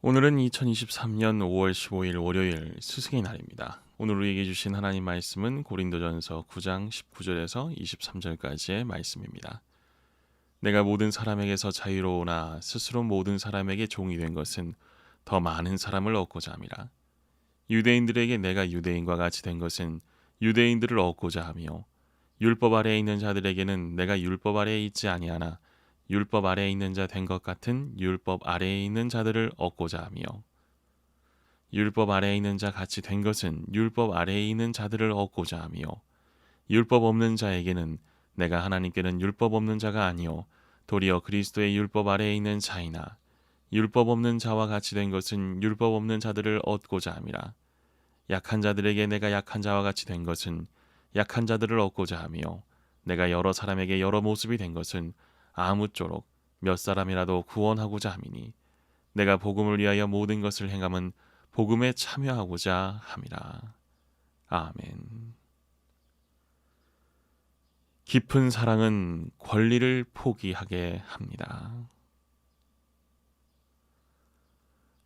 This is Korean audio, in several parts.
오늘은 2023년 5월 15일 월요일 스승의 날입니다. 오늘 우리에게 주신 하나님 말씀은 고린도전서 9장 19절에서 23절까지의 말씀입니다. 내가 모든 사람에게서 자유로우나 스스로 모든 사람에게 종이 된 것은 더 많은 사람을 얻고자 함이라. 유대인들에게 내가 유대인과 같이 된 것은 유대인들을 얻고자 하며 율법 아래에 있는 자들에게는 내가 율법 아래에 있지 아니하나 율법 아래에 있는 자 된 것 같은 율법 아래에 있는 자들을 얻고자 하며 율법 아래에 있는 자 같이 된 것은 율법 아래에 있는 자들을 얻고자 하며 율법 없는 자에게는 내가 하나님께는 율법 없는 자가 아니요 도리어 그리스도의 율법 아래에 있는 자이나 율법 없는 자와 같이 된 것은 율법 없는 자들을 얻고자 함이라. 약한 자들에게 내가 약한 자와 같이 된 것은 약한 자들을 얻고자 하며 내가 여러 사람에게 여러 모습이 된 것은 아무쪼록 몇 사람이라도 구원하고자 함이니 내가 복음을 위하여 모든 것을 행함은 복음에 참여하고자 함이라. 아멘. 깊은 사랑은 권리를 포기하게 합니다.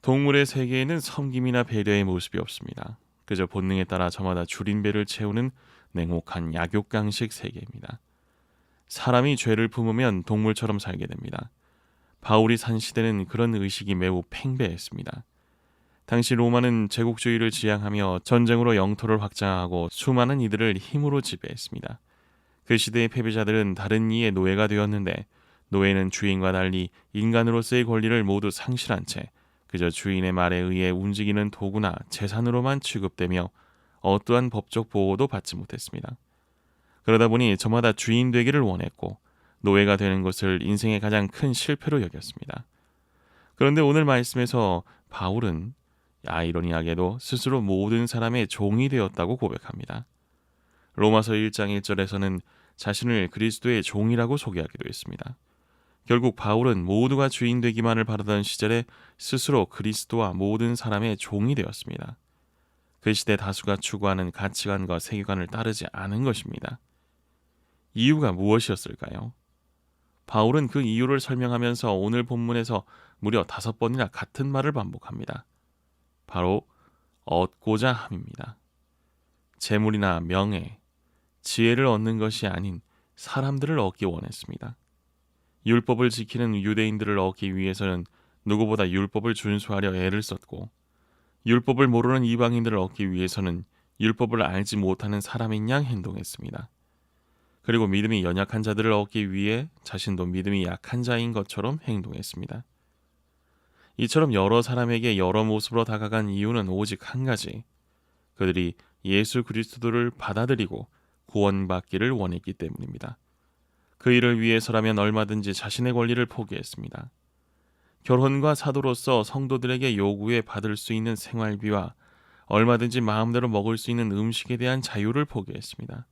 동물의 세계에는 섬김이나 배려의 모습이 없습니다. 그저 본능에 따라 저마다 줄인 배를 채우는 냉혹한 약육강식 세계입니다. 사람이 죄를 품으면 동물처럼 살게 됩니다. 바울이 산 시대는 그런 의식이 매우 팽배했습니다. 당시 로마는 제국주의를 지향하며 전쟁으로 영토를 확장하고 수많은 이들을 힘으로 지배했습니다. 그 시대의 패배자들은 다른 이의 노예가 되었는데 노예는 주인과 달리 인간으로서의 권리를 모두 상실한 채 그저 주인의 말에 의해 움직이는 도구나 재산으로만 취급되며 어떠한 법적 보호도 받지 못했습니다. 그러다 보니 저마다 주인 되기를 원했고 노예가 되는 것을 인생의 가장 큰 실패로 여겼습니다. 그런데 오늘 말씀에서 바울은 아이러니하게도 스스로 모든 사람의 종이 되었다고 고백합니다. 로마서 1장 1절에서는 자신을 그리스도의 종이라고 소개하기도 했습니다. 결국 바울은 모두가 주인 되기만을 바라던 시절에 스스로 그리스도와 모든 사람의 종이 되었습니다. 그 시대 다수가 추구하는 가치관과 세계관을 따르지 않은 것입니다. 이유가 무엇이었을까요? 바울은 그 이유를 설명하면서 오늘 본문에서 무려 5번이나 같은 말을 반복합니다. 바로 얻고자 함입니다. 재물이나 명예, 지혜를 얻는 것이 아닌 사람들을 얻기 원했습니다. 율법을 지키는 유대인들을 얻기 위해서는 누구보다 율법을 준수하려 애를 썼고 율법을 모르는 이방인들을 얻기 위해서는 율법을 알지 못하는 사람인 양 행동했습니다. 그리고 믿음이 연약한 자들을 얻기 위해 자신도 믿음이 약한 자인 것처럼 행동했습니다. 이처럼 여러 사람에게 여러 모습으로 다가간 이유는 오직 한 가지, 그들이 예수 그리스도를 받아들이고 구원받기를 원했기 때문입니다. 그 일을 위해서라면 얼마든지 자신의 권리를 포기했습니다. 결혼과 사도로서 성도들에게 요구해 받을 수 있는 생활비와 얼마든지 마음대로 먹을 수 있는 음식에 대한 자유를 포기했습니다.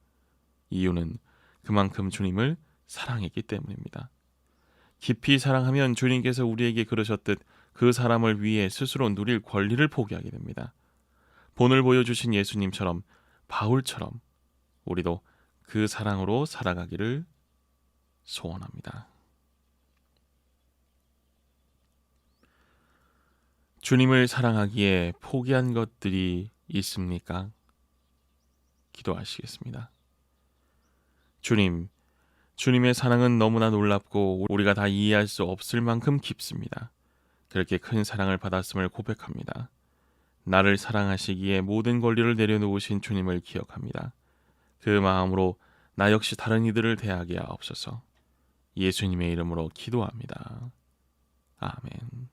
이유는 그만큼 주님을 사랑했기 때문입니다. 깊이 사랑하면 주님께서 우리에게 그러셨듯 그 사람을 위해 스스로 누릴 권리를 포기하게 됩니다. 본을 보여주신 예수님처럼 바울처럼 우리도 그 사랑으로 살아가기를 소원합니다. 주님을 사랑하기에 포기한 것들이 있습니까? 기도하시겠습니다. 주님의 사랑은 너무나 놀랍고 우리가 다 이해할 수 없을 만큼 깊습니다. 그렇게 큰 사랑을 받았음을 고백합니다. 나를 사랑하시기에 모든 권리를 내려놓으신 주님을 기억합니다. 그 마음으로 나 역시 다른 이들을 대하게 하옵소서. 예수님의 이름으로 기도합니다. 아멘.